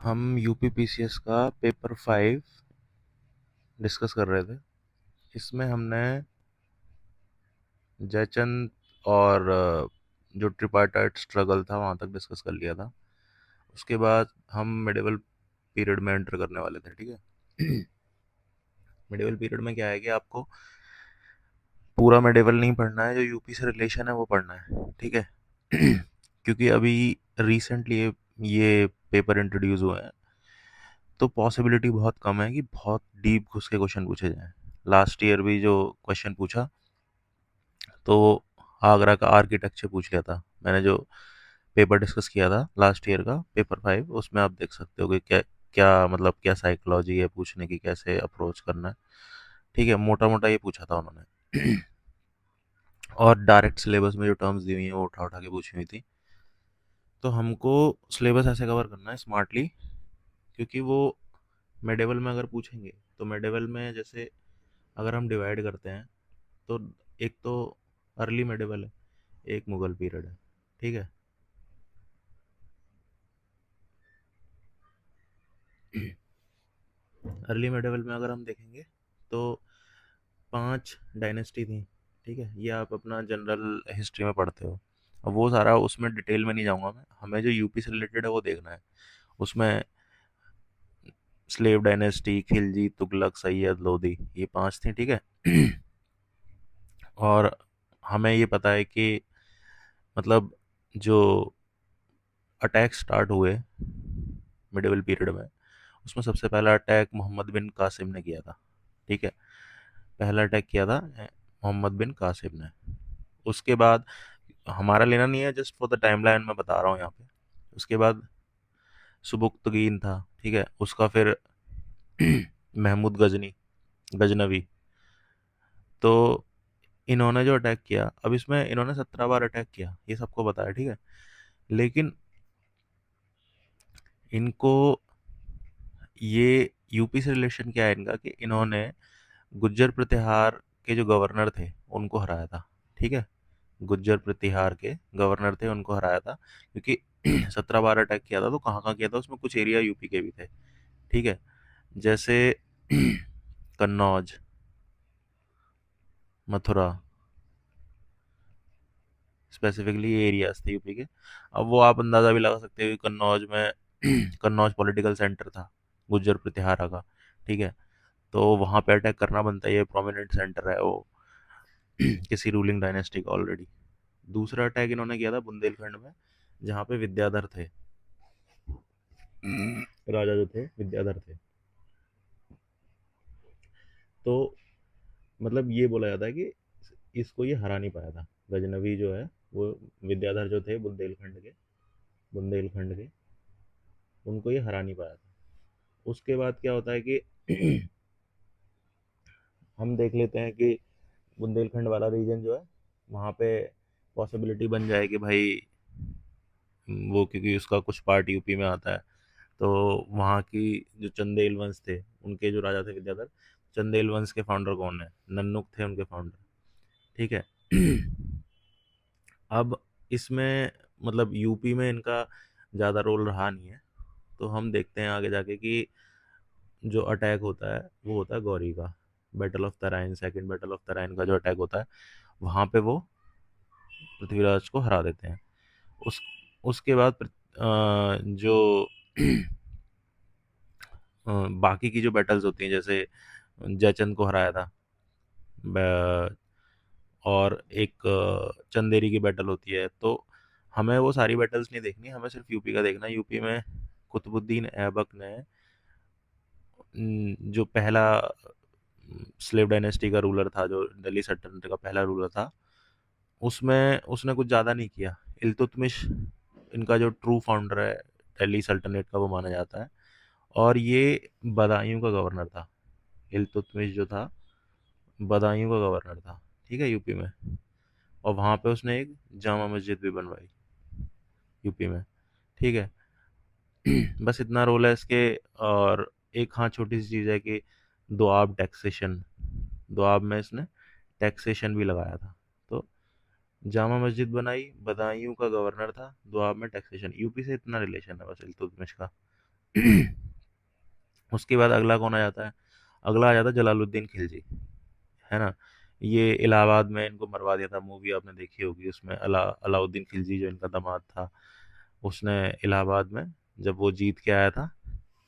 हम यूपीपीसीएस का paper 5 discuss कर रहे थे। इसमें हमने जयचंद और जो ट्रिपार्टाइट स्ट्रगल था वहाँ तक डिस्कस कर लिया था। उसके बाद हम मिडिवल पीरियड में एंटर करने वाले थे। ठीक है। मिडिवल पीरियड में क्या है कि आपको पूरा मिडिवल नहीं पढ़ना है, जो यूपी से रिलेशन है वो पढ़ना है। ठीक है। क्योंकि अभी रिसेंटली ये पेपर इंट्रोड्यूस हुए हैं, तो पॉसिबिलिटी बहुत कम है कि बहुत डीप घुस के क्वेश्चन पूछे जाएं। लास्ट ईयर भी जो क्वेश्चन पूछा, तो आगरा का आर्किटेक्चर पूछ लिया था। मैंने जो पेपर डिस्कस किया था लास्ट ईयर का पेपर 5, उसमें आप देख सकते हो कि क्या क्या मतलब क्या साइकोलॉजी है पूछने की, कैसे अप्रोच करना है। ठीक है, मोटा मोटा ये पूछा था उन्होंने। और डायरेक्ट सिलेबस में जो टर्म्स दी हुई हैं वो उठा उठा के पूछी हुई थी। तो हमको सिलेबस ऐसे कवर करना है स्मार्टली, क्योंकि वो मेडेवल में अगर पूछेंगे तो मेडेवल में जैसे अगर हम डिवाइड करते हैं, तो एक तो अर्ली मेडिवल है, एक मुगल पीरियड है। ठीक है। अर्ली मेडिवल में अगर हम देखेंगे तो 5 डायनेस्टी थी। ठीक है, ये आप अपना जनरल हिस्ट्री में पढ़ते हो। अब वो सारा उसमें डिटेल में नहीं जाऊंगा मैं, हमें जो यूपी से रिलेटेड है वो देखना है। उसमें स्लेव डायनेस्टी, खिलजी, तुगलक, सैयद, लोधी, ये 5 थी। ठीक है। और हमें ये पता है कि मतलब जो अटैक स्टार्ट हुए मिडिवल पीरियड में, उसमें सबसे पहला अटैक मोहम्मद बिन कासिम ने किया था। ठीक है, पहला अटैक किया था मोहम्मद बिन कासिम ने। उसके बाद हमारा लेना नहीं है, जस्ट फॉर द टाइमलाइन मैं बता रहा हूँ यहाँ पे। उसके बाद सुबुक्तगीन था। ठीक है, उसका फिर महमूद गजनवी। तो इन्होंने जो अटैक किया, अब इसमें इन्होंने 17 बार अटैक किया, ये सबको बताया। ठीक है, लेकिन इनको ये यूपी से रिलेशन क्या है इनका कि इन्होंने गुज्जर प्रतिहार के जो गवर्नर थे उनको हराया था। ठीक है, गुज्जर प्रतिहार के गवर्नर थे उनको हराया था, क्योंकि 17 बार अटैक किया था। तो कहाँ कहाँ किया था, उसमें कुछ एरिया यूपी के भी थे। ठीक है, जैसे कन्नौज, मथुरा, स्पेसिफिकली ये एरियाज थे यूपी के। अब वो आप अंदाज़ा भी लगा सकते हो कि कन्नौज में कन्नौज पॉलिटिकल सेंटर था गुज्जर प्रतिहारा का। ठीक है, तो वहाँ पे अटैक करना बनता है, ये प्रोमिनेंट सेंटर है वो किसी रूलिंग डायनेस्टी का ऑलरेडी। दूसरा अटैक इन्होंने किया था बुंदेलखंड में, जहाँ पे विद्याधर थे, राजा जो थे विद्याधर थे। तो मतलब ये बोला जाता है कि इसको ये हरा नहीं पाया था, गजनवी जो है वो, विद्याधर जो थे बुंदेलखंड के, उनको ये हरा नहीं पाया था। उसके बाद क्या होता है कि हम देख लेते हैं कि बुंदेलखंड वाला रीजन जो है, वहाँ पे पॉसिबिलिटी बन जाए कि भाई वो, क्योंकि उसका कुछ पार्ट यूपी में आता है, तो वहाँ की जो चंदेल वंश थे, उनके जो राजा थे विद्याधर, चंदेल वंश के फाउंडर कौन है, नन्नुक थे उनके फाउंडर। ठीक है। अब इसमें मतलब यूपी में इनका ज़्यादा रोल रहा नहीं है। तो हम देखते हैं आगे जाके कि जो अटैक होता है वो होता है गौरी का, battle of Tarain, second battle of Tarain का जो अटैक होता है, वहाँ पे वो पृथ्वीराज को हरा देते हैं। उस उसके बाद जो बाकी की जो बैटल्स होती हैं, जैसे जयचंद को हराया था, और एक चंदेरी की बैटल होती है। तो हमें वो सारी बैटल्स नहीं देखनी, हमें सिर्फ यूपी का देखना है। यूपी में कुतुबुद्दीन ऐबक ने जो पहला स्लेव डायनेस्टी का रूलर था, जो दिल्ली सल्तनत का पहला रूलर था, उसमें उसने कुछ ज़्यादा नहीं किया। इल्तुतमिश इनका जो ट्रू फाउंडर है दिल्ली सल्तनत का, वो माना जाता है। और ये बदायूं का गवर्नर था। इल्तुतमिश जो था, बदायूं का गवर्नर था। ठीक है, यूपी में। और वहाँ पे उसने एक जामा मस्जिद भी बनवाई यूपी में। ठीक है। बस इतना रोल है इसके। और एक हाँ छोटी सी चीज़ है कि दोआब टैक्सेशन, दोआब में इसने टैक्सेशन भी लगाया था। तो जामा मस्जिद बनाई, बदायूं का गवर्नर था, दोआब में टैक्सेशन, यूपी से इतना रिलेशन है बस इल्तुतमिश का। उसके बाद अगला कौन आ जाता है? अगला आ जाता है जलालुद्दीन खिलजी, है ना। ये इलाहाबाद में इनको मरवा दिया था, मूवी आपने देखी होगी, उसमें अलाउद्दीन खिलजी जो इनका दामाद था, उसने इलाहाबाद में जब वो जीत के आया था,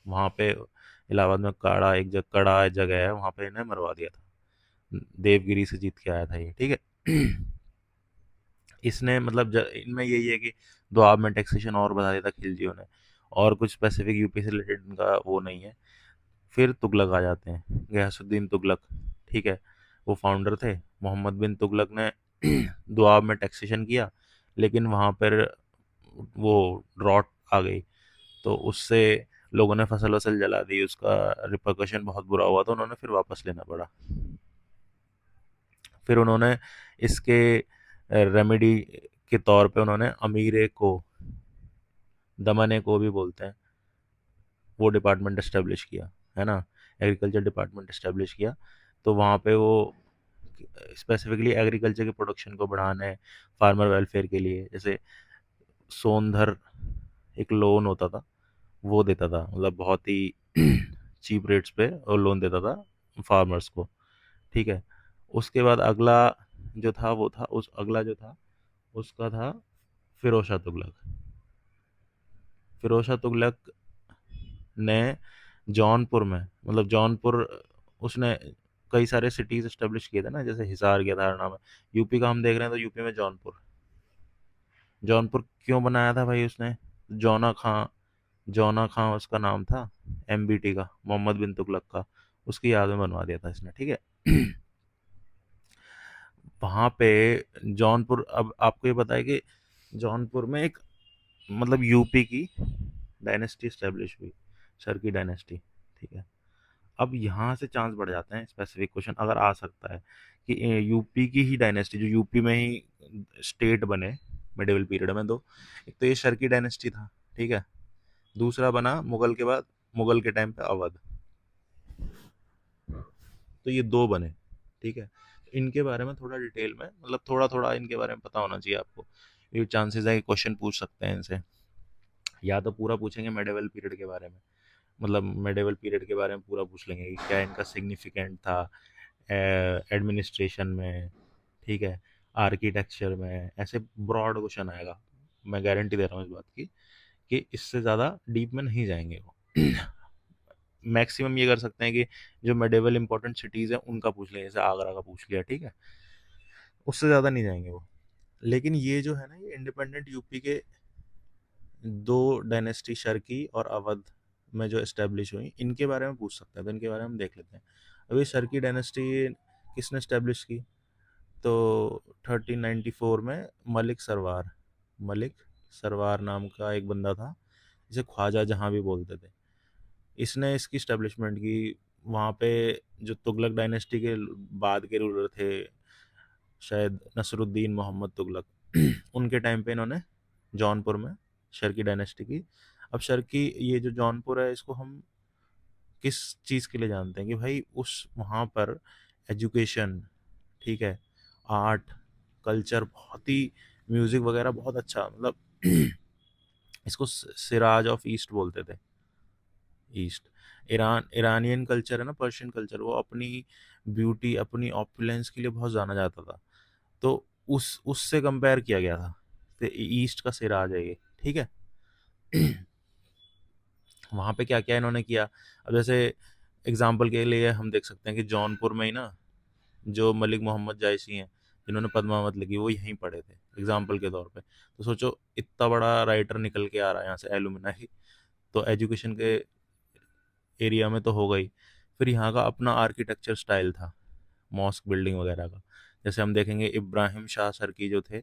वहाँ पे इलाहाबाद में कड़ा जगह है, वहाँ पे इन्हें मरवा दिया था। देवगिरी से जीत के आया था ये, ठीक है। इसने मतलब इनमें यही है कि दोआब में टैक्सेशन और बढ़ा दिया था खिलजियों ने, और कुछ स्पेसिफिक यूपी से रिलेटेड इनका वो नहीं है। फिर तुगलक आ जाते हैं, गयासुद्दीन तुगलक, ठीक है। वो फाउंडर थे। मोहम्मद बिन तुगलक ने दोआब में टैक्सेशन किया, लेकिन वहाँ पर वो ड्रॉट आ गई, तो उससे लोगों ने फसल वसल जला दी, उसका रिpercussion बहुत बुरा हुआ, तो उन्होंने फिर वापस लेना पड़ा। फिर उन्होंने इसके रेमेडी के तौर पे उन्होंने अमीरे को, दमने को भी बोलते हैं, वो डिपार्टमेंट इस्टेब्लिश किया, है ना। एग्रीकल्चर डिपार्टमेंट इस्टेब्लिश किया, तो वहाँ पे वो स्पेसिफिकली एग्रीकल्चर के प्रोडक्शन को बढ़ाने, फार्मर वेलफेयर के लिए, जैसे सोनधर एक लोन होता था, वो देता था, मतलब बहुत ही चीप रेट्स पे और लोन देता था फार्मर्स को, ठीक है। उसके बाद अगला जो था वो था, उस अगला जो था उसका था फिरोज शाह तुगलक। फिरोज शाह तुगलक ने जौनपुर में, मतलब जौनपुर, उसने कई सारे सिटीज एस्टेब्लिश किए थे ना, जैसे हिसार किया था हरियाणा में। यूपी का हम देख रहे हैं, तो यूपी में जौनपुर, जौनपुर क्यों बनाया था भाई उसने? जौना खां, जौना खां उसका नाम था, एमबीटी का, मोहम्मद बिन तुगलक का, उसकी याद में बनवा दिया था इसने, ठीक है। वहाँ पे जौनपुर, अब आपको ये बताया कि जौनपुर में एक, मतलब यूपी की डायनेस्टी स्टैब्लिश हुई, शर की डायनेस्टी, ठीक है। अब यहाँ से चांस बढ़ जाते हैं, स्पेसिफिक क्वेश्चन अगर आ सकता है कि यूपी की ही डायनेस्टी, जो यूपी में ही स्टेट बने मिडिवल पीरियड में, दो, एक तो ये शर की डायनेस्टी था, ठीक है। दूसरा बना मुगल के बाद, मुगल के टाइम पे अवध, तो ये दो बने, ठीक है। इनके बारे में थोड़ा डिटेल में, मतलब थोड़ा थोड़ा इनके बारे में पता होना चाहिए आपको। ये चांसेस है कि क्वेश्चन पूछ सकते हैं इनसे, या तो पूरा पूछेंगे मेडिवल पीरियड के बारे में, मतलब मेडिवल पीरियड के बारे में पूरा पूछ लेंगे कि क्या इनका सिग्निफिकेंट था एडमिनिस्ट्रेशन में, ठीक है, आर्किटेक्चर में, ऐसे ब्रॉड क्वेश्चन आएगा। मैं गारंटी दे रहा हूँ इस बात की कि इससे ज़्यादा डीप में नहीं जाएंगे वो। मैक्सिमम ये कर सकते हैं कि जो मेडिवल इंपॉर्टेंट सिटीज़ हैं उनका पूछ लें, जैसे आगरा का पूछ लिया, ठीक है, उससे ज़्यादा नहीं जाएंगे वो। लेकिन ये जो है ना, ये इंडिपेंडेंट यूपी के दो डायनेस्टी, शर्की और अवध में जो इस्टेब्लिश हुई, इनके बारे में पूछ सकते हैं, तो इनके बारे में हम देख लेते हैं। अभी शर्की डायनेस्टी किसने इस्टेब्लिश की? तो 1394 में मलिक सरवार, मलिक सरवार नाम का एक बंदा था, जिसे ख्वाजा जहाँ भी बोलते थे, इसने इसकी इस्टेब्लिशमेंट की। वहाँ पे जो तुगलक डायनेस्टी के बाद के रूलर थे, शायद नसरुद्दीन मोहम्मद तुगलक, उनके टाइम पे इन्होंने जौनपुर में शर्की डायनेस्टी की। अब शर्की, ये जो जौनपुर है, इसको हम किस चीज़ के लिए जानते हैं कि भाई उस वहाँ पर एजुकेशन, ठीक है, आर्ट, कल्चर बहुत ही, म्यूज़िक वगैरह बहुत अच्छा, मतलब इसको सिराज ऑफ ईस्ट बोलते थे। ईस्ट, ईरानियन कल्चर है ना, पर्शियन कल्चर, वो अपनी ब्यूटी, अपनी ऑपुलेंस के लिए बहुत जाना जाता था, तो उस उससे कंपेयर किया गया था, तो ईस्ट का सिराज है ये, ठीक है। वहाँ पे क्या क्या इन्होंने किया? अब जैसे एग्जाम्पल के लिए हम देख सकते हैं कि जौनपुर में ही ना, जो मलिक मोहम्मद जायसी हैं, जिन्होंने पद्मावत लिखी, वो यहीं पढ़े थे एग्जाम्पल के तौर पे। तो सोचो, इतना बड़ा राइटर निकल के आ रहा है यहाँ से, एलुमनाई, तो एजुकेशन के एरिया में तो हो गई। फिर यहाँ का अपना आर्किटेक्चर स्टाइल था, मॉस्क बिल्डिंग वगैरह का। जैसे हम देखेंगे इब्राहिम शाह सरकी जो थे,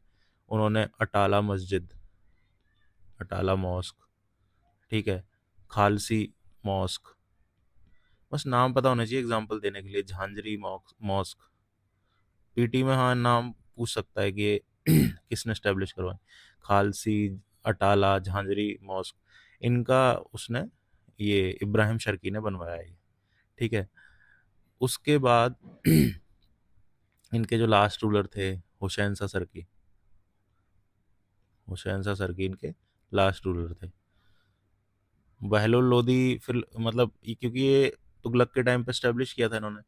उन्होंने अटाला मस्जिद, अटाला मॉस्क, ठीक है, खालसी मॉस्क, बस नाम पता होना चाहिए एग्जाम्पल देने के लिए, झांझरी मॉस्क। पीटी में हाँ नाम पूछ सकता है कि ये किसने स्टेब्लिश करवाया, खालसी, अटाला, झांझरी मॉस्क, इनका उसने, ये इब्राहिम शर्की ने बनवाया है, ठीक है। उसके बाद इनके जो लास्ट रूलर थे, हुसैन सा सरकी, हुसैन सा सरकी इनके लास्ट रूलर थे। बहलोल लोधी फिर मतलब क्योंकि ये तुगलक के टाइम पे स्टेब्लिश किया था इन्होंने,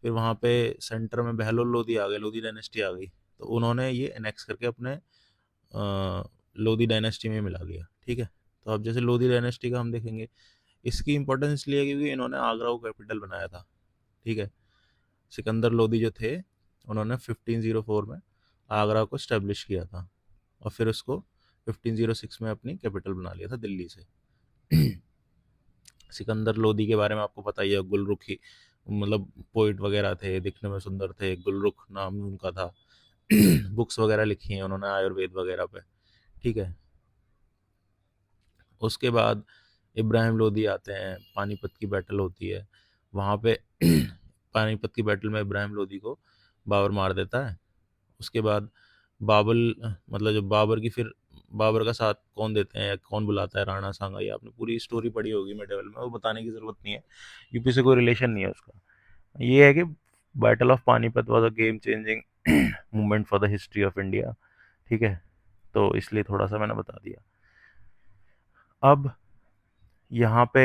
फिर वहाँ पे सेंटर में बहलोल लोधी आ गए, लोधी डायनेस्टी आ गई, तो उन्होंने ये एनेक्स करके अपने लोधी डायनेस्टी में मिला लिया। ठीक है, तो अब जैसे लोधी डायनेस्टी का हम देखेंगे, इसकी इंपॉर्टेंस इसलिए क्योंकि इन्होंने आगरा को कैपिटल बनाया था। ठीक है, सिकंदर लोधी जो थे, उन्होंने 1504 में आगरा को स्टैब्लिश किया था, और फिर उसको 1506 में अपनी कैपिटल बना लिया था दिल्ली से। सिकंदर लोधी के बारे में आपको पता ही है, गुलरुखी मतलब पोइट वगैरह थे, दिखने में सुंदर थे, गुलरुख नाम उनका था। बुक्स वगैरह लिखी हैं उन्होंने आयुर्वेद वगैरह पे। ठीक है, उसके बाद इब्राहिम लोधी आते हैं, पानीपत की बैटल होती है वहाँ पे। पानीपत की बैटल में इब्राहिम लोधी को बाबर मार देता है। उसके बाद बाबल मतलब जब बाबर की फिर बाबर का साथ कौन देते हैं या कौन बुलाता है, राणा सांगा, ये आपने पूरी स्टोरी पढ़ी होगी मेडेवल में, वो बताने की ज़रूरत नहीं है, यूपी से कोई रिलेशन नहीं है उसका। ये है कि battle of Panipat was a game changing movement for the history of India. ठीक है, तो इसलिए थोड़ा सा मैंने बता दिया। अब यहाँ पे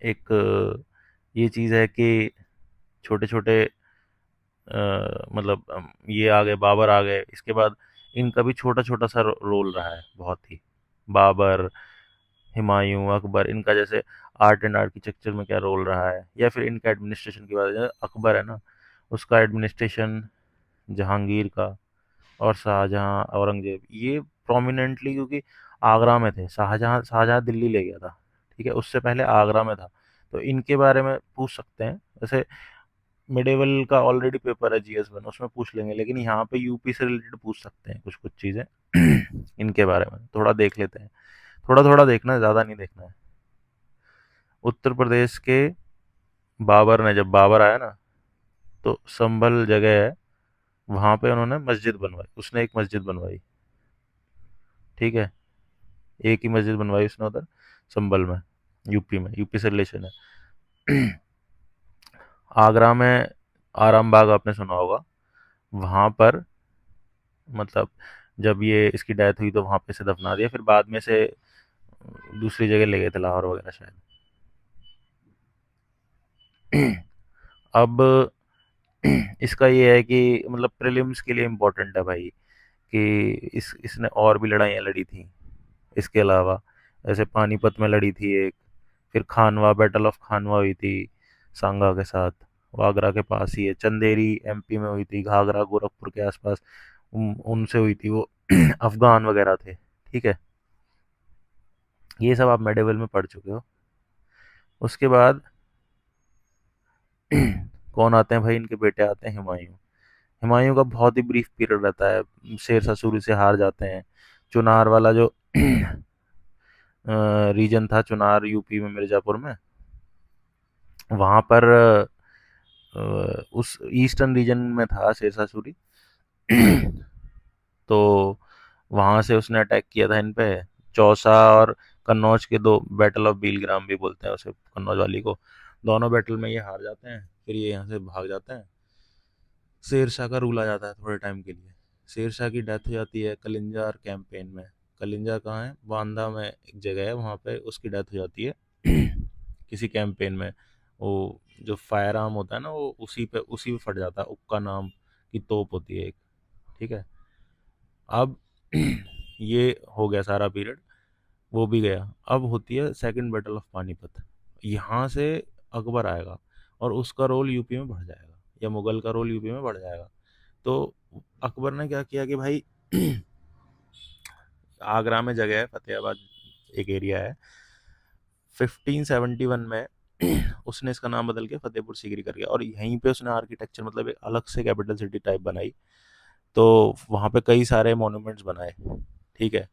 एक ये चीज़ है कि छोटे छोटे मतलब ये आ गए, बाबर आ गए, इसके बाद इनका भी छोटा छोटा सा रोल रहा है बहुत ही। बाबर, हुमायूं, अकबर, इनका जैसे आर्ट एंड आर्किटेक्चर में क्या रोल रहा है, या फिर इनका एडमिनिस्ट्रेशन की बात है, अकबर है ना, उसका एडमिनिस्ट्रेशन, जहांगीर का, और शाहजहां, औरंगजेब, ये प्रोमिनेंटली क्योंकि आगरा में थे। शाहजहां शाहजहां दिल्ली ले गया था, ठीक है, उससे पहले आगरा में था, तो इनके बारे में पूछ सकते हैं। जैसे मिडेवल का ऑलरेडी पेपर है जीएस वन, उसमें पूछ लेंगे, लेकिन यहाँ पे यूपी से रिलेटेड पूछ सकते हैं कुछ कुछ चीज़ें। इनके बारे में थोड़ा देख लेते हैं, थोड़ा थोड़ा देखना है, ज़्यादा नहीं देखना है। उत्तर प्रदेश के बाबर ने, जब बाबर आया ना, तो संभल जगह है, वहाँ पे उन्होंने मस्जिद बनवाई, उसने एक मस्जिद बनवाई। ठीक है, एक ही मस्जिद बनवाई उसने उधर संभल में, यूपी में, यूपी से रिलेशन है। आगरा में आराम बाग आपने सुना होगा, वहाँ पर मतलब जब ये इसकी डेथ हुई तो वहाँ पे से दफना दिया, फिर बाद में से दूसरी जगह ले गए थे, लाहौर वगैरह शायद। अब इसका ये है कि मतलब प्रीलिम्स के लिए इम्पोर्टेंट है भाई, कि इसने और भी लड़ाइयाँ लड़ी थी इसके अलावा। जैसे पानीपत में लड़ी थी एक, फिर खानवा, बैटल ऑफ खानवा हुई थी सांगा के साथ, वो आगरा के पास ही है। चंदेरी एमपी में हुई थी, घाघरा गोरखपुर के आसपास उनसे हुई थी वो। अफगान वगैरह थे। ठीक है, ये सब आप मेडिवल में पढ़ चुके हो। उसके बाद कौन आते हैं भाई, इनके बेटे आते हैं हुमायूं। हुमायूं का बहुत ही ब्रीफ पीरियड रहता है, शेरशाह सूरी से हार जाते हैं। चुनार वाला जो रीजन था, चुनार यूपी में मिर्जापुर में, वहाँ पर उस ईस्टर्न रीजन में था शेरशाह सूरी। तो वहाँ से उसने अटैक किया था इन पे। चौसा और कन्नौज के दो, बैटल ऑफ बीलग्राम भी बोलते हैं उसे, कन्नौज वाली को, दोनों बैटल में ये हार जाते हैं, फिर ये यहाँ से भाग जाते हैं। शेर शाह का रूल आ जाता है थोड़े टाइम के लिए। शेर शाह की डेथ हो जाती है कलिंजार कैंपेन में। कलिंजार कहाँ है, बांदा में एक जगह है, वहाँ पे उसकी डेथ हो जाती है किसी कैंपेन में। वो जो फायर आर्म होता है ना, वो उसी पे फट जाता है, उक्का नाम की तोप होती है एक। ठीक है, अब ये हो गया सारा पीरियड, वो भी गया। अब होती है सेकंड बैटल ऑफ पानीपत। यहाँ से अकबर आएगा और उसका रोल यूपी में बढ़ जाएगा, या मुगल का रोल यूपी में बढ़ जाएगा। तो अकबर ने क्या किया कि भाई, आगरा में जगह है फतेहाबाद, एक एरिया है, 1571 में उसने इसका नाम बदल के फतेहपुर सीकरी कर दिया, और यहीं पे उसने आर्किटेक्चर मतलब एक अलग से कैपिटल सिटी टाइप बनाई। तो वहाँ पे कई सारे मॉन्यूमेंट्स बनाए। ठीक है,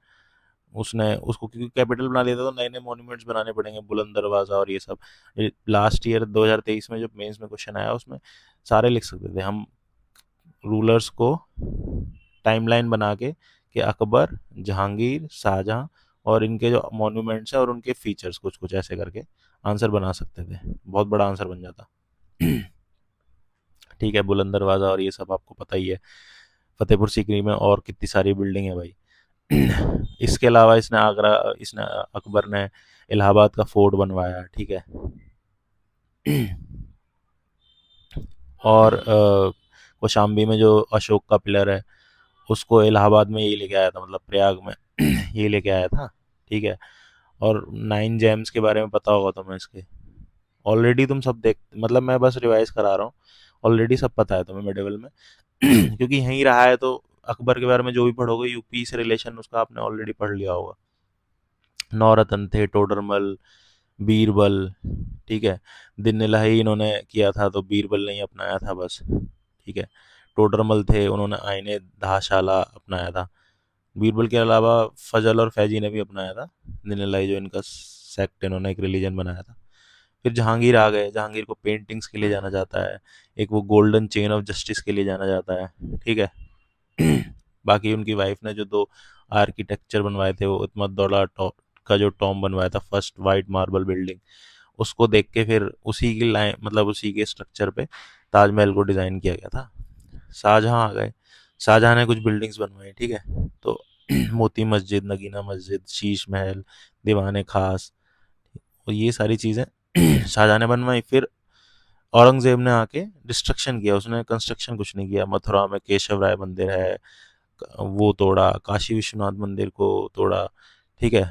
उसने उसको क्योंकि कैपिटल बना लिया था, तो नए नए मॉन्यूमेंट्स बनाने पड़ेंगे, बुलंद दरवाज़ा और ये सब। लास्ट ईयर 2023 में जब मेंस में क्वेश्चन आया, उसमें सारे लिख सकते थे हम रूलर्स को टाइमलाइन बना के, कि अकबर, जहांगीर, शाहजहां, और इनके जो मॉन्यूमेंट्स हैं और उनके फीचर्स, कुछ कुछ ऐसे करके आंसर बना सकते थे, बहुत बड़ा आंसर बन जाता। ठीक है, बुलंद दरवाज़ा और ये सब आपको पता ही है। फतेहपुर सीकरी में और कितनी सारी बिल्डिंग है भाई। इसके अलावा इसने अकबर ने इलाहाबाद का फोर्ट बनवाया, ठीक है। और कौशाम्बी में जो अशोक का पिलर है उसको इलाहाबाद में ये लेके आया था, मतलब प्रयाग में ये लेके आया था, ठीक है। और 9 जेम्स के बारे में पता होगा तुम्हें इसके, ऑलरेडी तुम सब देख, मतलब मैं बस रिवाइज करा रहा हूँ, ऑलरेडी सब पता है तुम्हें मेडिवल में। क्योंकि यहीं रहा है तो अकबर के बारे में जो भी पढ़ोगे यूपी से रिलेशन उसका आपने ऑलरेडी पढ़ लिया होगा। नौरतन थे, टोडरमल, बीरबल, ठीक है। दिन इलाही इन्होंने किया था तो बीरबल ने ही अपनाया था बस, ठीक है। टोडरमल थे, उन्होंने आईने धाशाला अपनाया था। बीरबल के अलावा फजल और फैजी ने भी अपनाया था दिन इलाही, जो इनका सेक्ट इन्होंने एक रिलीजन बनाया था। फिर जहांगीर आ गए, जहांगीर को पेंटिंग्स के लिए जाना जाता है, एक वो गोल्डन चेन ऑफ जस्टिस के लिए जाना जाता है, ठीक है। बाकी उनकी वाइफ ने जो दो आर्किटेक्चर बनवाए थे, वो इतमतदौला का जो टॉम बनवाया था, फर्स्ट वाइट मार्बल बिल्डिंग, उसको देख के फिर उसी की लाइन, मतलब उसी के स्ट्रक्चर पे ताजमहल को डिज़ाइन किया गया था। शाहजहाँ आ गए, शाहजहाँ ने कुछ बिल्डिंग्स बनवाई, ठीक है। तो मोती मस्जिद, नगीना मस्जिद, शीश महल, दीवाने खास, और ये सारी चीज़ें शाहजहाँ ने बनवाई। फिर औरंगजेब ने आके डिस्ट्रक्शन किया, उसने कंस्ट्रक्शन कुछ नहीं किया। मथुरा में केशव राय मंदिर है, वो तोड़ा, काशी विश्वनाथ मंदिर को तोड़ा, ठीक है।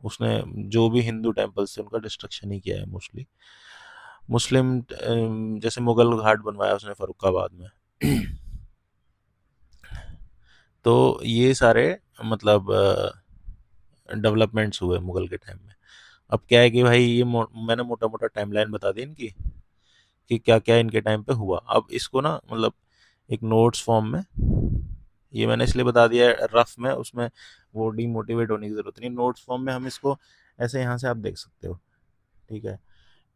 उसने जो भी हिंदू टेम्पल्स थे उनका डिस्ट्रक्शन ही किया है मोस्टली। मुस्लिम जैसे मुगल घाट बनवाया उसने फरुखाबाद में। तो ये सारे मतलब डेवलपमेंट्स हुए मुगल के टाइम में। अब क्या है कि भाई ये मैंने मोटा मोटा टाइमलाइन बता दी इनकी कि क्या क्या इनके टाइम पे हुआ। अब इसको ना मतलब एक नोट्स फॉर्म में, ये मैंने इसलिए बता दिया है रफ में, उसमें वो डीमोटिवेट होने की ज़रूरत नहीं। नोट्स फॉर्म में हम इसको ऐसे यहाँ से आप देख सकते हो, ठीक है।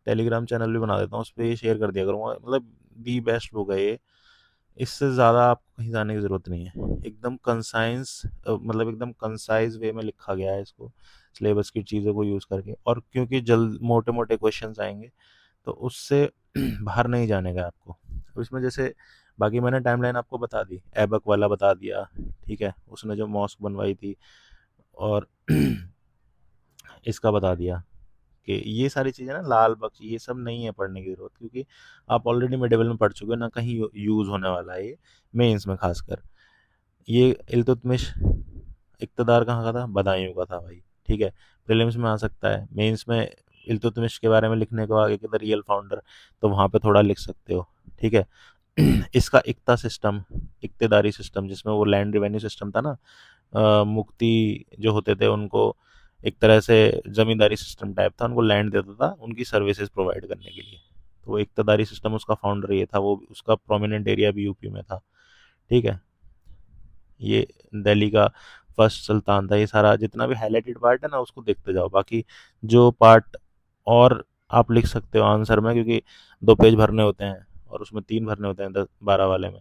टेलीग्राम चैनल भी बना देता हूँ, उस पर ये शेयर कर दिया करूँगा, मतलब दी बेस्ट बुक है ये। इससे ज़्यादा आपको कहीं जाने की ज़रूरत नहीं है। एकदम कंसाइंस, मतलब एकदम कंसाइज वे में लिखा गया है इसको, सिलेबस की चीज़ों को यूज़ करके। और क्योंकि जल्द मोटे मोटे क्वेश्चंस आएंगे तो उससे बाहर नहीं जाने का आपको। अब इसमें जैसे बाकी मैंने टाइमलाइन आपको बता दी, ऐबक वाला बता दिया, ठीक है, उसने जो मॉस्क बनवाई थी। और इसका बता दिया कि ये सारी चीज़ें ना, लाल बख्श, ये सब नहीं है पढ़ने की ज़रूरत, क्योंकि आप ऑलरेडी मिडेवल में पढ़ चुके हो, ना कहीं यूज़ होने वाला है ये मेंस में खासकर। ये इल्तुतमिश इक़्तिदार कहाँ का था? बदायूं का था भाई, ठीक है। प्रीलिम्स में आ सकता है, मेंस में इल्तुतमिश के बारे में लिखने को आगे कि द रियल फाउंडर, तो वहाँ पे थोड़ा लिख सकते हो, ठीक है। इसका इक्ता सिस्टम, इक्तेदारी सिस्टम, जिसमें वो लैंड रिवेन्यू सिस्टम था ना, मुक्ति जो होते थे उनको एक तरह से ज़मींदारी सिस्टम टाइप था, उनको लैंड देता था उनकी सर्विसेज प्रोवाइड करने के लिए। तो वो इक्तदारी सिस्टम, उसका फाउंडर ये था, वो उसका प्रोमिनेंट एरिया भी यूपी में था, ठीक है। ये दिल्ली का फर्स्ट सुल्तान था। ये सारा जितना भी हाईलाइटेड पार्ट है ना उसको देखते जाओ, बाकी जो पार्ट और आप लिख सकते हो आंसर में, क्योंकि 2 पेज भरने होते हैं और उसमें 3 भरने होते हैं 10-12 वाले में,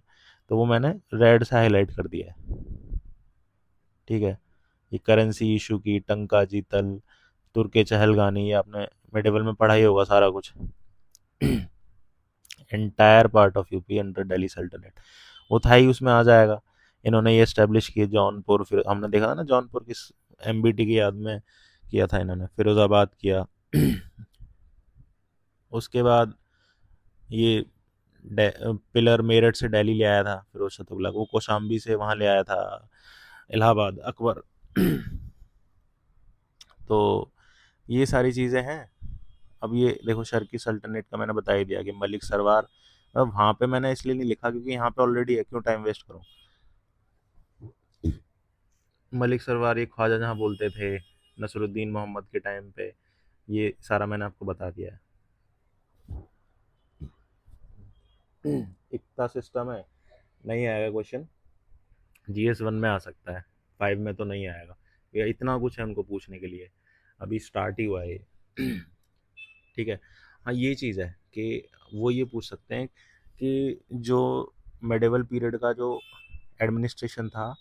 तो वो मैंने रेड से हाईलाइट कर दिया है, ठीक है। ये करेंसी इशू की, टंका जीतल, तुर्के चहलगानी, ये आपने मेडिवल में पढ़ा ही होगा सारा कुछ। Entire part of UP under Delhi सल्तनत, वो था ही, उसमें आ जाएगा। इन्होंने ये एस्टेब्लिश किए जौनपुर, फिर हमने देखा था ना जौनपुर किस एमबीटी की याद में किया था इन्होंने, फिरोजाबाद किया। उसके बाद ये पिलर मेरठ से दिल्ली ले आया था फिरोज शाह तुगलक, वो कौशाम्बी से वहाँ ले आया था इलाहाबाद अकबर। तो ये सारी चीज़ें हैं। अब ये देखो शर्की सल्तनत का मैंने बता ही दिया कि मलिक सरवार, अब वहाँ पे मैंने इसलिए नहीं लिखा क्योंकि यहाँ पे ऑलरेडी है, क्यों टाइम वेस्ट करूँ। मलिक सरवार ये ख्वाजा जहाँ बोलते थे नसरुद्दीन मोहम्मद के टाइम पे, ये सारा मैंने आपको बता दिया है। इतना सिस्टम है, नहीं आएगा क्वेश्चन, जीएस 1 में आ सकता है, 5 में तो नहीं आएगा। या इतना कुछ है उनको पूछने के लिए, अभी स्टार्ट ही हुआ है ये। ठीक है। हाँ ये चीज़ है कि वो ये पूछ सकते हैं कि जो मेडिवल पीरियड का जो एडमिनिस्ट्रेशन था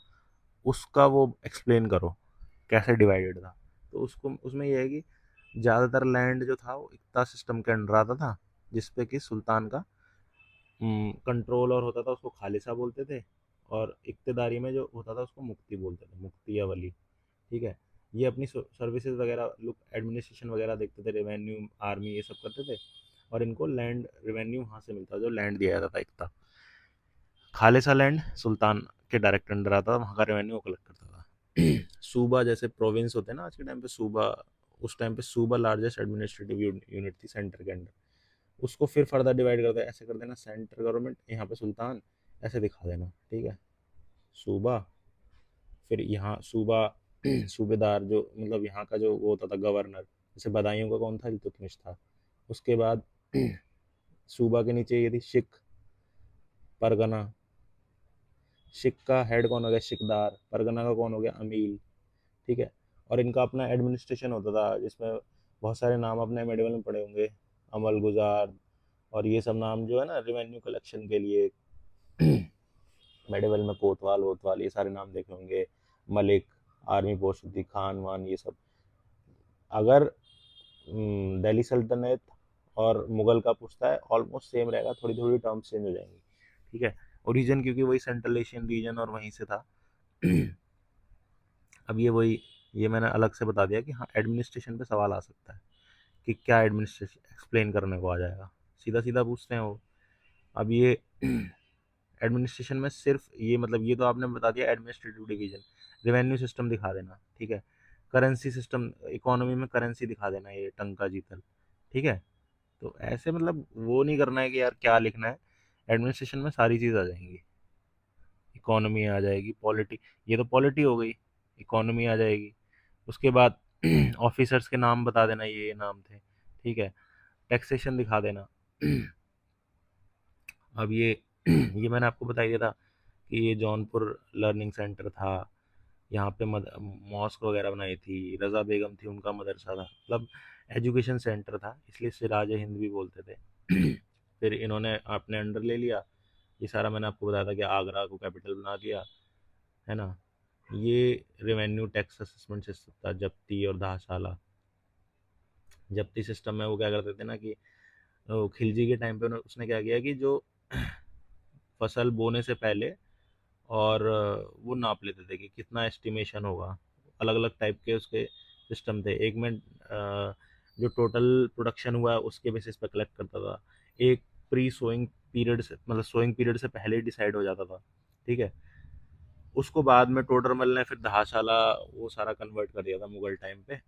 उसका वो एक्सप्लेन करो, कैसे डिवाइडेड था। तो उसको उसमें ये है कि ज़्यादातर लैंड जो था वो इक्ता सिस्टम के अंडर आता था, जिसपे कि सुल्तान का कंट्रोल और होता था, उसको खालिसा बोलते थे। और इक्तेदारी में जो होता था उसको मुक्ति बोलते थे, मुक्ति या वली। ठीक है। ये अपनी सर्विसेज वगैरह लोग एडमिनिस्ट्रेशन वगैरह देखते थे, रेवेन्यू आर्मी ये सब करते थे, और इनको लैंड रेवेन्यू वहाँ से मिलता जो लैंड दिया जाता था एक था खालिसा लैंड, सुल्तान के डायरेक्ट अंडर आता था, वहाँ का रेवेन्यू वो कलेक्ट करता था। सूबा जैसे प्रोविंस होते हैं ना आज के टाइम पे, सूबा, उस टाइम पे सूबा लार्जेस्ट एडमिनिस्ट्रेटिव यूनिट थी सेंटर के अंडर। उसको फिर फर्दर डिवाइड करते हैं, ऐसे कर देना सेंटर गवर्नमेंट, यहाँ पे सुल्तान, ऐसे दिखा देना। ठीक है। सूबा, फिर यहाँ सूबा सूबेदार जो मतलब यहाँ का जो वो होता था गवर्नर, जैसे बदायूं का कौन था, इल्तुतमिश था। उसके बाद सूबा के नीचे ये थी शिक, परगना। शिक का हेड कौन हो गया, शिकदार। परगना का कौन हो गया, अमील। ठीक है। और इनका अपना एडमिनिस्ट्रेशन होता था जिसमें बहुत सारे नाम अपने मेडिवल में पड़े होंगे, अमल गुजार और ये सब नाम जो है ना रेवेन्यू कलेक्शन के लिए। मेडिवल में कोतवाल वोतवाल ये सारे नाम देखे होंगे, मलिक, आर्मी पोस्ट होती, खान वान ये सब। अगर दिल्ली सल्तनत और मुगल का पूछता है, ऑलमोस्ट सेम रहेगा, थोड़ी थोड़ी टर्म्स चेंज हो जाएंगी। ठीक है। ओरिजिन क्योंकि वही सेंट्रल एशियन रीजन और वहीं से था। अब ये वही, ये मैंने अलग से बता दिया कि हाँ एडमिनिस्ट्रेशन पे सवाल आ सकता है कि क्या एडमिनिस्ट्रेशन एक्सप्लेन करने को आ जाएगा, सीधा सीधा पूछते हैं वो। अब ये एडमिनिस्ट्रेशन में सिर्फ ये मतलब ये तो आपने बता दिया एडमिनिस्ट्रेटिव डिवीजन। रेवेन्यू सिस्टम दिखा देना। ठीक है। करेंसी सिस्टम, इकोनॉमी में करेंसी दिखा देना, ये टंका जीतल। ठीक है। तो ऐसे मतलब वो नहीं करना है कि यार क्या लिखना है, एडमिनिस्ट्रेशन में सारी चीज़ आ जाएंगी। इकोनॉमी आ जाएगी, पॉलिटी, ये तो पॉलिटी हो गई, इकोनॉमी आ जाएगी। उसके बाद ऑफिसर्स के नाम बता देना, ये नाम थे। ठीक है। टैक्सेशन दिखा देना। अब ये ये मैंने आपको बता दिया था कि ये जौनपुर लर्निंग सेंटर था, यहाँ पे मॉस्क वगैरह बनाई थी, रज़ा बेगम थी उनका मदरसा था, मतलब एजुकेशन सेंटर था, इसलिए सिराज हिंद भी बोलते थे। फिर इन्होंने अपने अंडर ले लिया, ये सारा मैंने आपको बताया था कि आगरा को कैपिटल बना दिया, है ना। ये रेवेन्यू टैक्स असेसमेंट सिस्टम था, जब्ती और दहाशाला। जब्ती सिस्टम में वो क्या करते थे ना कि खिलजी के टाइम पे उसने क्या किया कि जो फसल बोने से पहले और वो नाप लेते थे कि कितना एस्टिमेशन होगा। अलग अलग टाइप के उसके सिस्टम थे। एक में जो टोटल प्रोडक्शन हुआ है उसके बेसिस पे कलेक्ट करता था। एक प्री सोइंग पीरियड से मतलब सोइंग पीरियड से पहले ही डिसाइड हो जाता था। ठीक है। उसको बाद में टोडरमल ने फिर दहाशाला वो सारा कन्वर्ट कर दिया था मुगल टाइम पे।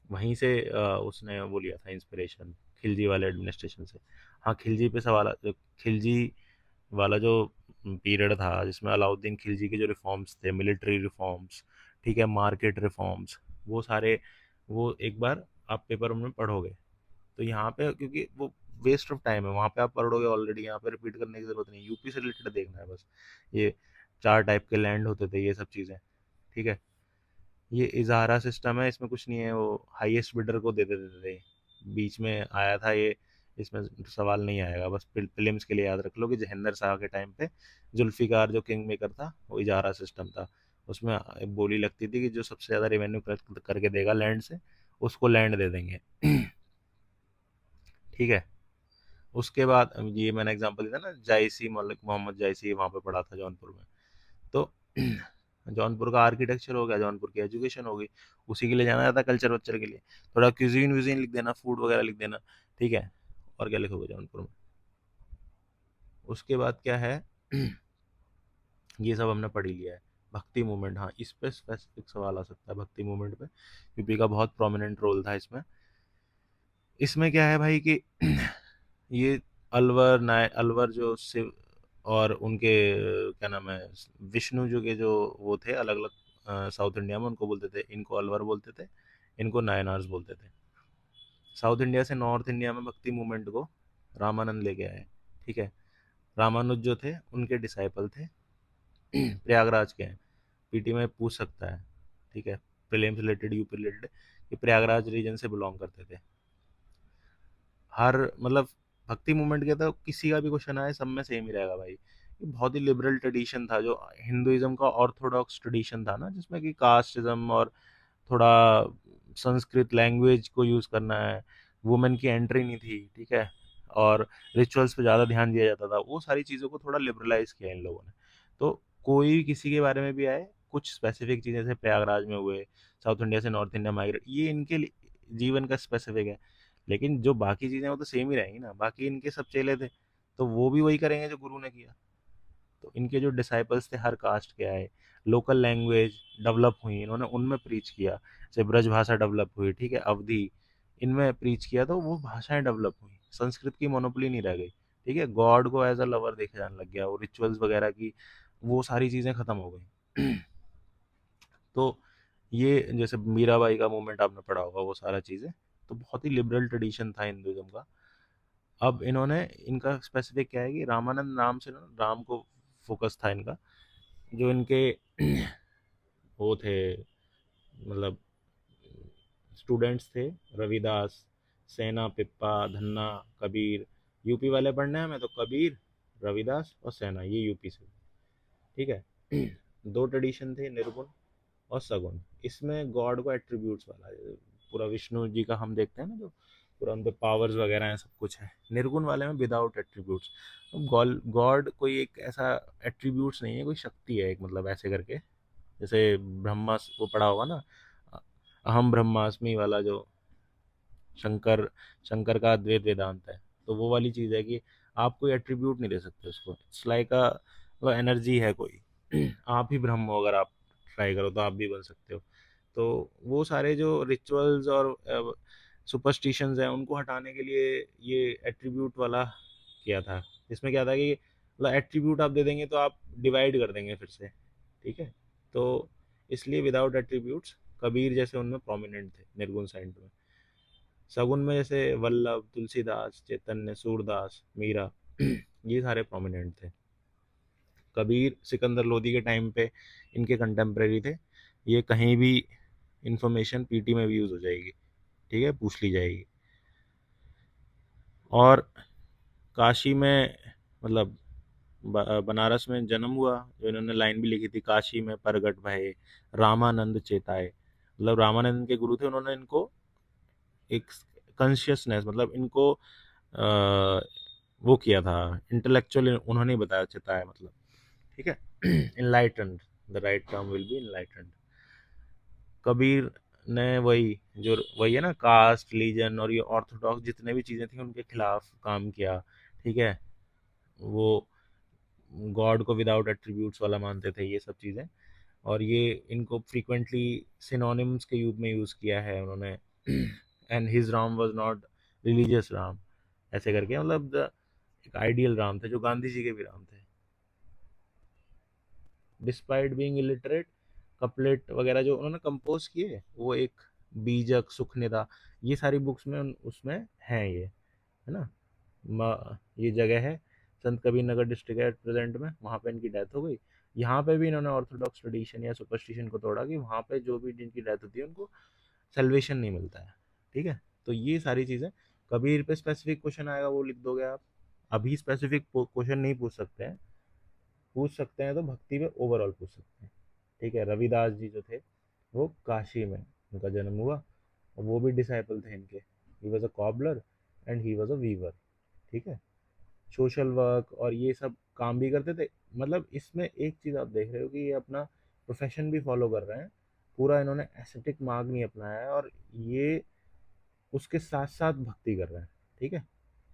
वहीं से उसने वो लिया था इंस्पिरेशन, खिलजी वाले एडमिनिस्ट्रेशन से। हाँ खिलजी पे सवाल खिलजी वाला जो पीरियड था जिसमें अलाउद्दीन खिलजी के जो रिफॉर्म्स थे, मिलिट्री रिफॉर्म्स, ठीक है, मार्केट रिफॉर्म्स, वो सारे वो एक बार आप पेपर में पढ़ोगे तो यहाँ पे क्योंकि वो वेस्ट ऑफ टाइम है, वहाँ पे आप पढ़ोगे ऑलरेडी, यहाँ पे रिपीट करने की जरूरत नहीं, यूपी से रिलेटेड देखना है बस। ये 4 टाइप के लैंड होते थे, ये सब चीज़ें। ठीक है। ये इजारा सिस्टम है, इसमें कुछ नहीं है, वो हाईएस्ट बिडर को दे देते थे। बीच में आया था ये, इसमें सवाल नहीं आएगा, बस प्रीलिम्स के लिए याद रख लो कि जहेंद्र शाह के टाइम पे जुल्फिकार जो किंग मेकर था वो इजारा सिस्टम था। उसमें एक बोली लगती थी कि जो सबसे ज़्यादा रेवेन्यू कलेक्ट करके देगा लैंड से उसको लैंड दे देंगे। ठीक है। उसके बाद ये मैंने एग्जांपल दिया ना, जायसी मलिक मोहम्मद जायसी वहाँ पे पढ़ा था जौनपुर में। तो जौनपुर का आर्किटेक्चर हो गया, जौनपुर की एजुकेशन हो गई, उसी के लिए जाना जाता है कल्चर वल्चर के लिए। थोड़ा क्यूजीन व्यूजीन लिख देना, फूड वगैरह लिख देना। ठीक है। और क्या लिखोगे जौनपुर में। उसके बाद क्या है, ये सब हमने पढ़ ही लिया है। भक्ति मूवमेंट, हाँ इस पे स्पेसिफिक सवाल आ सकता है भक्ति मूवमेंट पे, यूपी का बहुत प्रोमिनेंट रोल था इसमें। इसमें क्या है भाई कि ये अलवर नाय अलवर जो शिव और उनके क्या नाम है, विष्णु जो के जो वो थे अलग अलग साउथ इंडिया में, उनको बोलते थे, इनको अलवर बोलते थे, इनको नायनार्स बोलते थे। साउथ इंडिया से नॉर्थ इंडिया में भक्ति मूवमेंट को रामानंद लेके आए। ठीक है। रामानुज जो थे उनके डिसाइपल थे, प्रयागराज के हैं। पीटी में पूछ सकता है। ठीक है। प्रीलिम्स रिलेटेड, यूपी रिलेटेड, ये प्रयागराज रीजन से बिलोंग करते थे। हर मतलब भक्ति मूवमेंट के तो किसी का भी क्वेश्चन आए सब में सेम ही रहेगा भाई। ये बहुत ही लिबरल ट्रेडिशन था, जो हिंदुइज्म का ऑर्थोडॉक्स ट्रेडिशन था ना, जिसमें कि कास्टिज्म और थोड़ा संस्कृत लैंग्वेज को यूज़ करना है, वुमेन की एंट्री नहीं थी। ठीक है। और रिचुअल्स पे ज़्यादा ध्यान दिया जाता था, वो सारी चीज़ों को थोड़ा लिबरलाइज किया इन लोगों ने। तो कोई भी किसी के बारे में भी आए, कुछ स्पेसिफिक चीज़ें जैसे प्रयागराज में हुए, साउथ इंडिया से नॉर्थ इंडिया माइग्रेट, ये इनके जीवन का स्पेसिफिक है। लेकिन जो बाकी चीज़ें वो तो सेम ही रहेंगी ना, बाकी इनके सब चेले थे, तो वो भी वही करेंगे जो गुरु ने किया। तो इनके जो डिसाइपल्स थे हर कास्ट के आए, लोकल लैंग्वेज डेवलप हुई, इन्होंने उनमें प्रीच किया, जैसे ब्रज भाषा डेवलप हुई, ठीक है, अवधी, इनमें प्रीच किया तो वो भाषाएं डेवलप हुई, संस्कृत की मोनोपोली नहीं रह गई, ठीक है, गॉड को एज अ लवर देखा जाने लग गया, वो रिचुअल्स वगैरह की वो सारी चीज़ें ख़त्म हो गई। तो ये जैसे मीराबाई का मूवमेंट आपने पढ़ा होगा, वो सारा चीज़ें, तो बहुत ही लिबरल ट्रेडिशन था हिंदुज़म का। अब इन्होंने, इनका स्पेसिफिक क्या है कि रामानंद नाम से ना राम को फोकस था इनका, जो इनके वो थे, मतलब स्टूडेंट्स थे, रविदास, सेना, पिप्पा, धन्ना, कबीर। यूपी वाले पढ़ने हैं हमें, तो कबीर, रविदास और सेना, ये यूपी से, ठीक है। दो ट्रेडिशन थे, निर्गुण और सगुण। इसमें गॉड को एट्रीब्यूट्स वाला है, पूरा विष्णु जी का हम देखते हैं ना, जो पूरा उन पे पावर्स वगैरह हैं, सब कुछ है। निर्गुण वाले में विदाउट एट्रीब्यूट्स। गॉड गॉड कोई एक ऐसा एट्रीब्यूट्स नहीं है, कोई शक्ति है एक, मतलब ऐसे करके, जैसे ब्रह्मा, वो पढ़ा होगा ना, अहम ब्रह्मास्मि वाला, जो शंकर शंकर का अद्वैत वेदांत है, तो वो वाली चीज़ है कि आप कोई एट्रीब्यूट नहीं दे सकते उसको, इट्स लाइक अ, मतलब एनर्जी है कोई। आप ही ब्रह्म हो, अगर आप ट्राई करो तो आप भी बन सकते हो। तो वो सारे जो रिचुअल्स और सुपरस्टिशंस हैं, उनको हटाने के लिए ये एट्रीब्यूट वाला किया था। इसमें क्या था कि मतलब एट्रीब्यूट आप दे देंगे तो आप डिवाइड कर देंगे फिर से, ठीक है। तो इसलिए विदाउट एट्रीब्यूट्स, कबीर जैसे उनमें प्रोमिनेंट थे निर्गुण साइंट में। सगुन में जैसे वल्लभ, तुलसीदास, चैतन्य, सूरदास, मीरा, ये सारे प्रोमिनेंट थे। कबीर सिकंदर लोदी के टाइम पे इनके कंटेम्प्रेरी थे। ये कहीं भी इंफॉर्मेशन पीटी में भी यूज़ हो जाएगी, ठीक है, पूछ ली जाएगी। और काशी में, मतलब बनारस में जन्म हुआ, जो इन्होंने लाइन भी लिखी थी, काशी में प्रगट भये रामानंद चेताए, मतलब रामानंद के गुरु थे, उन्होंने इनको एक कॉन्शियसनेस, मतलब इनको वो किया था, इंटेलेक्चुअल उन्होंने ही बताया, चेताया मतलब, ठीक है। Enlightened, the right term will be enlightened. Kabir ने वही, जो वही है ना, कास्ट, रिलीजन और ये ऑर्थोडॉक्स जितने भी चीज़ें थी उनके खिलाफ काम किया, ठीक है। वो गॉड को विदाउट एट्रीब्यूट्स वाला मानते थे, ये सब चीज़ें। और ये इनको फ्रीक्वेंटली सिनोनिम्स के रूप में यूज़ किया है उन्होंने। And his Ram was not religious Ram, ऐसे करके, मतलब एक आइडियल राम थे, जो गांधी जी के भी राम थे। डिस्पाइट बीइंग इलिटरेट, कपलेट वगैरह जो उन्होंने कंपोज किए, वो एक बीजक, सुखनिदा, ये सारी बुक्स में उसमें हैं ये, है ना। ये जगह है संत कबीर नगर डिस्ट्रिक्ट है एट प्रेजेंट में, वहाँ पे इनकी डेथ हो गई। यहाँ पे भी इन्होंने ऑर्थोडॉक्स ट्रेडिशन या सुपरस्टिशन को तोड़ा कि वहाँ पे जो भी जिनकी डेथ होती है उनको सेल्वेशन नहीं मिलता है, ठीक है। तो ये सारी चीज़ें, कबीर पे स्पेसिफिक क्वेश्चन आएगा वो लिख दोगे आप। अभी स्पेसिफिक क्वेश्चन नहीं पूछ सकते हैं, पूछ सकते हैं तो भक्ति में ओवरऑल पूछ सकते हैं, ठीक है। रविदास जी जो थे, वो काशी में उनका जन्म हुआ, और वो भी डिसाइपल थे इनके। He was a cobbler and he was a weaver, ठीक है। सोशल वर्क और ये सब काम भी करते थे। मतलब इसमें एक चीज़ आप देख रहे हो कि ये अपना प्रोफेशन भी फॉलो कर रहे हैं, पूरा इन्होंने एस्थेटिक मार्ग नहीं अपनाया है, और ये उसके साथ साथ भक्ति कर रहे हैं, ठीक है।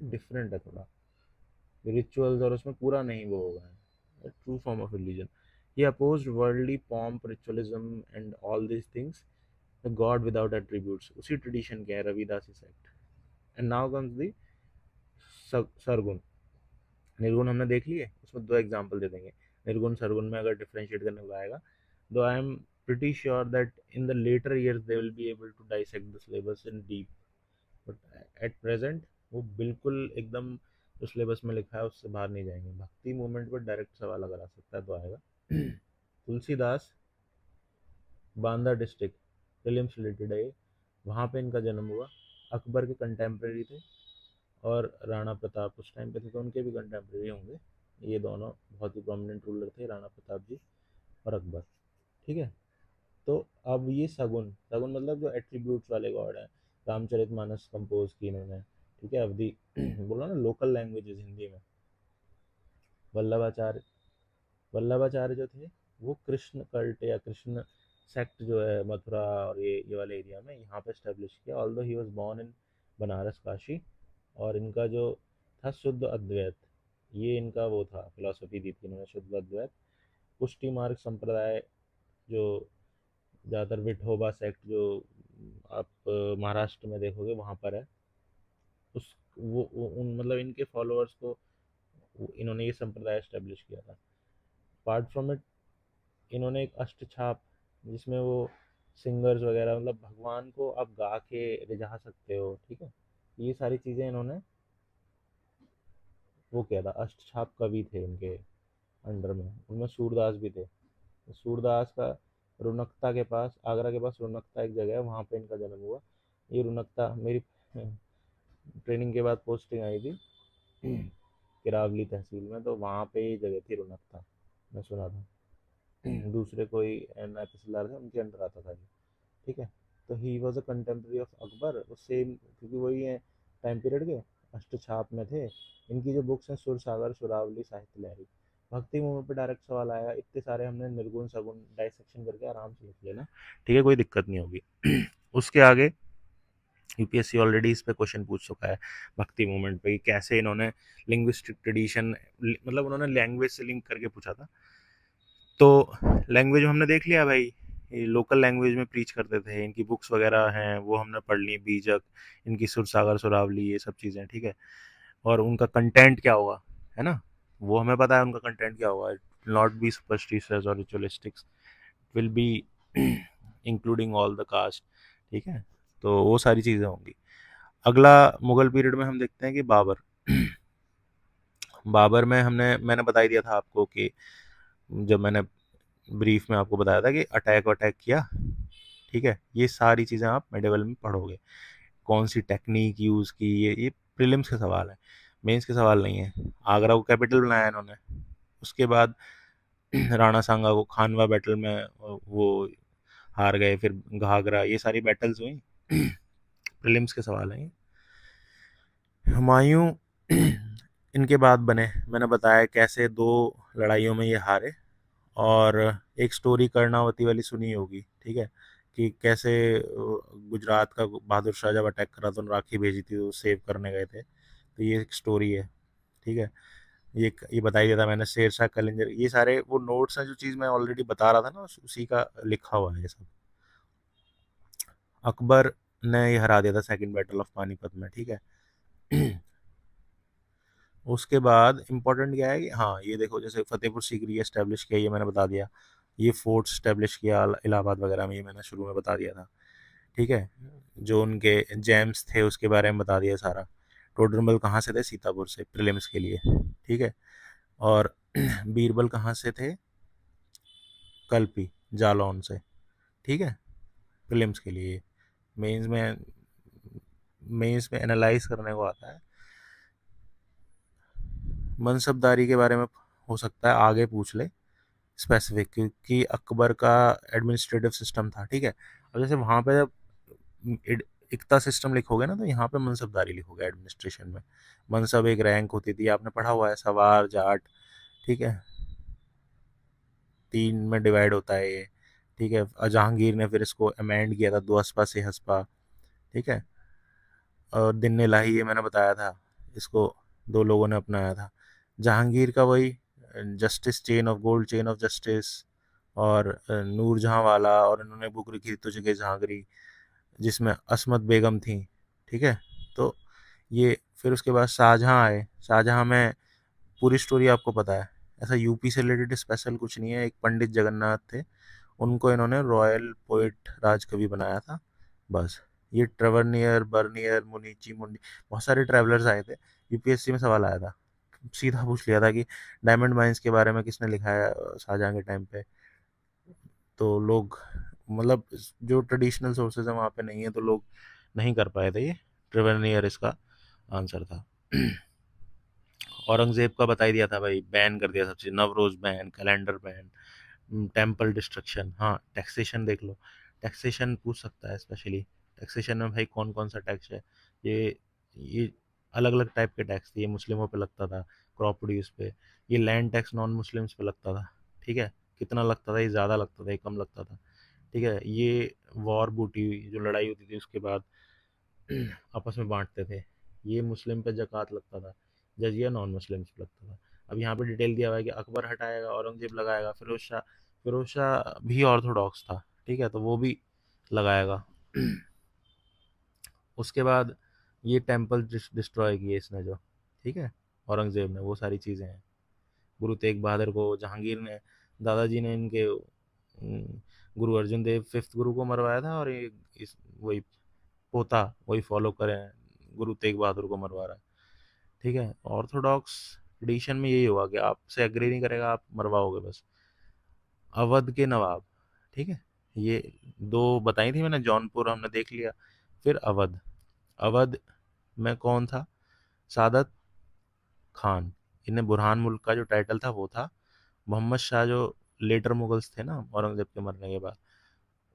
डिफरेंट है थोड़ा, रिचुअल्स और उसमें पूरा नहीं वो होगा, true form of religion. He opposed worldly pomp, ritualism, and all these things. The God without attributes. उसी ट्रेडिशन के है Ravidas sect. And now comes the Sargun. निर्गुण हमने देख लिए, उसमें दो एग्जांपल दे देंगे। निर्गुण सरगुण में अगर डिफरेंशिएट करने को आएगा, though I am pretty sure that in the latter years they will be able to dissect the syllabus in deep, but at present वो बिल्कुल एकदम जो सिलेबस में लिखा है उससे बाहर नहीं जाएंगे। भक्ति मूवमेंट पर डायरेक्ट सवाल अगर आ सकता है तो आएगा। Tulsidas, Banda district, films related है ये, वहाँ पे इनका जन्म हुआ। अकबर के कंटेम्प्रेरी थे, और राणा प्रताप उस टाइम पे थे तो उनके भी कंटेम्प्रेरी होंगे। ये दोनों बहुत ही प्रोमिनेंट रूलर थे, राणा प्रताप जी और अकबर, ठीक है। तो अब ये सगुन, सगुन मतलब जो एट्रीब्यूट्स वाले गॉड हैं, रामचरितमानस कंपोज की इन्होंने, ठीक है, अवधि, बोला ना लोकल लैंग्वेजेस हिंदी में, वल्लभाचार्य, वल्लभाचार्य जो थे वो कृष्ण कल्ट या कृष्ण सेक्ट जो है मथुरा और ये वाले एरिया में यहाँ पे स्टेब्लिश किया। Although he was born in Banaras Kashi. और इनका जो था शुद्ध अद्वैत, ये इनका वो था, फिलॉसफी दी थी इन्होंने, शुद्ध अद्वैत। पुष्टि मार्ग संप्रदाय जो ज़्यादातर विठोबा सेक्ट जो आप महाराष्ट्र में देखोगे वहाँ पर है, उस वो उन मतलब इनके फॉलोअर्स को इन्होंने ये संप्रदाय स्टेब्लिश किया था। अपार्ट फ्रॉम इट इन्होंने एक अष्टछाप, जिसमें वो सिंगर्स वगैरह मतलब भगवान को आप गा के रिझा सकते हो, ठीक है, ये सारी चीज़ें इन्होंने वो किया था। अष्टछाप कवि थे इनके अंडर में, उनमें सूरदास भी थे। सूरदास का रुनकता के पास, आगरा के पास रुनकता एक जगह है, वहाँ पे इनका जन्म हुआ। ये रुनकता मेरी ट्रेनिंग के बाद पोस्टिंग आई थी किरावली तहसील में, तो वहाँ पे ये जगह थी रुनकता, मैं सुना था। दूसरे कोई नायब तहसीलदार थे, उनके अंडर आता था ये, ठीक है। तो ही was a contemporary of Akbar, वो सेम, क्योंकि वही है टाइम पीरियड के, अष्टछाप में थे। इनकी जो बुक्स हैं सुर सागर, सुरावली, साहित्य लहरी। भक्ति मूवमेंट पे डायरेक्ट सवाल आएगा, इतने सारे हमने निर्गुण सगुण डाइसेक्शन करके आराम से लिख लेना, ठीक है, कोई दिक्कत नहीं होगी। उसके आगे यूपीएससी ऑलरेडी इस पे क्वेश्चन पूछ चुका है भक्ति मूवमेंट पे, कि कैसे इन्होंने लिंग्विस्टिक ट्रेडिशन, मतलब उन्होंने लैंग्वेज से लिंक करके पूछा था। तो लैंग्वेज हमने देख लिया भाई, ये लोकल लैंग्वेज में प्रीच करते थे, इनकी बुक्स वगैरह हैं वो हमने पढ़ ली, बीजक, इनकी सुरसागर, सुरावली, ये सब चीज़ें, ठीक है। और उनका कंटेंट क्या होगा, है ना, वो हमें पता है उनका कंटेंट क्या होगा। नॉट बी सुपरस्टिशियस और ritualistics, will be including all the caste, ठीक है। तो वो सारी चीज़ें होंगी। अगला मुगल पीरियड में हम देखते हैं कि बाबर। बाबर में मैंने बता ही दिया था आपको कि जब मैंने ब्रीफ में आपको बताया था कि अटैक अटैक किया, ठीक है। ये सारी चीज़ें आप मेडिवल में पढ़ोगे, कौन सी टेक्निक यूज़ की, ये प्रीलिम्स के सवाल है, मेंस के सवाल नहीं है। आगरा को कैपिटल बनाया इन्होंने, उसके बाद राणा सांगा को खानवा बैटल में वो हार गए, फिर घाघरा, ये सारी बैटल्स हुई, प्रीलिम्स के सवाल हैं। हुमायूं इनके बाद बने, मैंने बताया कैसे 2 लड़ाइयों में ये हारे। और एक स्टोरी कर्णावती वाली सुनी होगी, ठीक है, कि कैसे गुजरात का बहादुर शाह जब अटैक करा तो राखी भेजी थी, तो सेव करने गए थे, तो ये एक स्टोरी है, ठीक है। ये बताई दिया था मैंने, शेर शाह कलिंजर, ये सारे वो नोट्स हैं, जो चीज़ मैं ऑलरेडी बता रहा था ना, उसी का लिखा हुआ है ये सब। अकबर ने ये हरा दिया था सेकंड बैटल ऑफ पानीपत में, ठीक है। उसके बाद इम्पोर्टेंट क्या है कि हाँ, ये देखो, जैसे फतेहपुर सीकरी एस्टेब्लिश किया, ये मैंने बता दिया। ये फोर्ट स्टेब्लिश किया इलाहाबाद वगैरह में, ये मैंने शुरू में बता दिया था, ठीक है। जो उनके जेम्स थे उसके बारे में बता दिया सारा। टोडरमल कहाँ से थे, सीतापुर से, प्रीलिम्स के लिए, ठीक है। और बीरबल कहाँ से थे, कल्पी, जालौन से, ठीक है, प्रीलिम्स के लिए। मेंस में मेंस में एनालाइज करने को आता है। मनसबदारी के बारे में हो सकता है आगे पूछ ले स्पेसिफिक, क्योंकि अकबर का एडमिनिस्ट्रेटिव सिस्टम था, ठीक है। अब जैसे वहाँ पे जब इकता सिस्टम लिखोगे ना, तो यहाँ पे मनसबदारी लिखोगे एडमिनिस्ट्रेशन में। मनसब एक रैंक होती थी, आपने पढ़ा हुआ है, सवार जाट, ठीक है, 3 में डिवाइड होता है ये, ठीक है। जहांगीर ने फिर इसको अमेंड किया था, 2 हस्पा से हस्पा, ठीक है। और दिन इलाही, ये मैंने बताया था, इसको 2 लोगों ने अपनाया था। जहांगीर का वही justice chain of gold, chain of justice, और नूरजहां वाला, और इन्होंने बुक लिखी थी तुझे जहांगीरी, जिसमें असमत बेगम थी, ठीक है। तो ये फिर उसके बाद शाहजहां आए। शाहजहां में पूरी स्टोरी आपको पता है, ऐसा यूपी से रिलेटेड स्पेशल कुछ नहीं है। एक पंडित जगन्नाथ थे, उनको इन्होंने रॉयल पोइट राजकवि बनाया था, बस। ये ट्रेवरनियर, बर्नियर, मुनीची मुंडी, बहुत सारे ट्रैवलर्स आए थे। यूपीएससी में सवाल आया था, सीधा पूछ लिया था कि डायमंड माइंस के बारे में किसने लिखा है शाहजहां के टाइम पे। तो लोग, मतलब जो ट्रेडिशनल सोर्सेज हैं वहाँ पे नहीं है, तो लोग नहीं कर पाए थे, ये ट्रेवरनियर इसका आंसर था। औरंगजेब का बता ही दिया था भाई, बैन कर दिया सब चीज़, Navroz ban, calendar ban, temple destruction. हाँ, टैक्सेशन देख लो, टैक्सेशन पूछ सकता है स्पेशली। टैक्सेशन में भाई कौन कौन सा टैक्स है, ये अलग अलग टाइप के टैक्स थे। ये मुस्लिमों पे लगता था क्रॉप प्रोड्यूस पे, ये लैंड टैक्स नॉन मुस्लिम्स पे लगता था, ठीक है, कितना लगता था, ये ज़्यादा लगता था, ये कम लगता था, ठीक है। ये वॉर बूटी हुई, जो लड़ाई होती थी उसके बाद आपस में बांटते थे। ये मुस्लिम पे जक़ात लगता था, जजिया नॉन मुस्लिम्स पे लगता था। अब यहाँ पे डिटेल दिया हुआ है कि अकबर हटाएगा, औरंगजेब लगाएगा, फिरोज शाह भी ऑर्थोडॉक्स था, ठीक है, तो वो भी लगाएगा। उसके बाद ये टेम्पल डिस्ट्रॉय किए इसने जो, ठीक है, औरंगजेब ने, वो सारी चीज़ें हैं। गुरु तेग बहादुर को जहांगीर ने, दादाजी ने इनके गुरु अर्जुन देव फिफ्थ गुरु को मरवाया था, और ये इस वही पोता वही फॉलो करें, गुरु तेग बहादुर को मरवा रहा है, ठीक है। ऑर्थोडॉक्स ट्रेडिशन में यही होगा कि आपसे एग्री नहीं करेगा, आप मरवाओगे बस। अवध के नवाब, ठीक है, ये दो बताई थी मैंने, जौनपुर हमने देख लिया, फिर अवध। अवध में कौन था? सादत खान। इन्हें बुरहान मुल्क का जो टाइटल था वो था। मोहम्मद शाह जो लेटर मुगल्स थे ना औरंगजेब के मरने के बाद,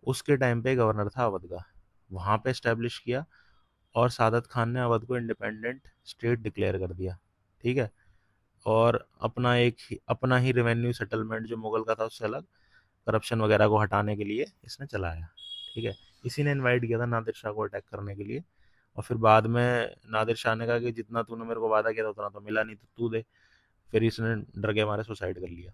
उसके टाइम पे गवर्नर था अवध का, वहाँ पे इस्टेब्लिश किया, और सादत खान ने अवध को इंडिपेंडेंट स्टेट डिक्लेयर कर दिया, ठीक है। और अपना ही रेवेन्यू सेटलमेंट जो मुगल का था उससे अलग, करप्शन वगैरह को हटाने के लिए इसने चलाया, ठीक है। इसी ने इनवाइट किया था नादिर शाह को अटैक करने के लिए, और फिर बाद में नादिर शाह ने कहा कि जितना तूने मेरे को वादा किया था उतना तो मिला नहीं, तो तू दे। फिर इसने डर के मारे सुसाइड कर लिया।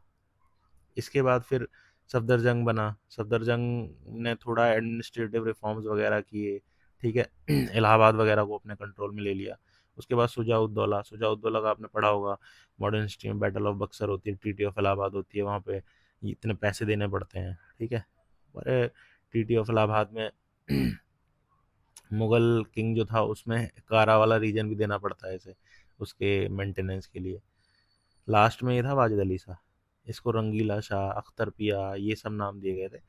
इसके बाद फिर सफदरजंग बना। सफदरजंग ने थोड़ा एडमिनिस्ट्रेटिव रिफॉर्म्स वगैरह किए, ठीक है। इलाहाबाद वगैरह को अपने कंट्रोल में ले लिया। उसके बाद सुजाउद्दौला का आपने पढ़ा होगा मॉडर्न हिस्ट्री में, बैटल ऑफ बक्सर होती है, ट्रीटी ऑफ इलाहाबाद होती है, वहाँ पे इतने पैसे देने पड़ते हैं, ठीक है। अरे ट्रीटी ऑफ इलाहाबाद में मुगल किंग जो था उसमें कारा वाला रीजन भी देना पड़ता है इसे, उसके मेंटेनेंस के लिए। लास्ट में ये था वाजिद अली शाह, इसको रंगीला शाह, अख्तर पिया, ये सब नाम दिए गए थे।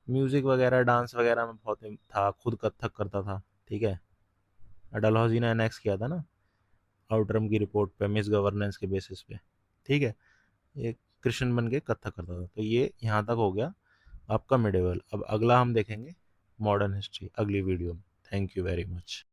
म्यूजिक वगैरह डांस वगैरह में बहुत था, खुद कथक करता था, ठीक है। डलहौजी ने एनेक्स किया था ना आउटरम की रिपोर्ट पे, मिस गवर्नेंस के बेसिस पे, ठीक है। ये कृष्ण बन के कथक करता था। तो ये यहाँ तक हो गया आपका मिडेवल। अब अगला हम देखेंगे मॉडर्न हिस्ट्री अगली वीडियो में। Thank you very much.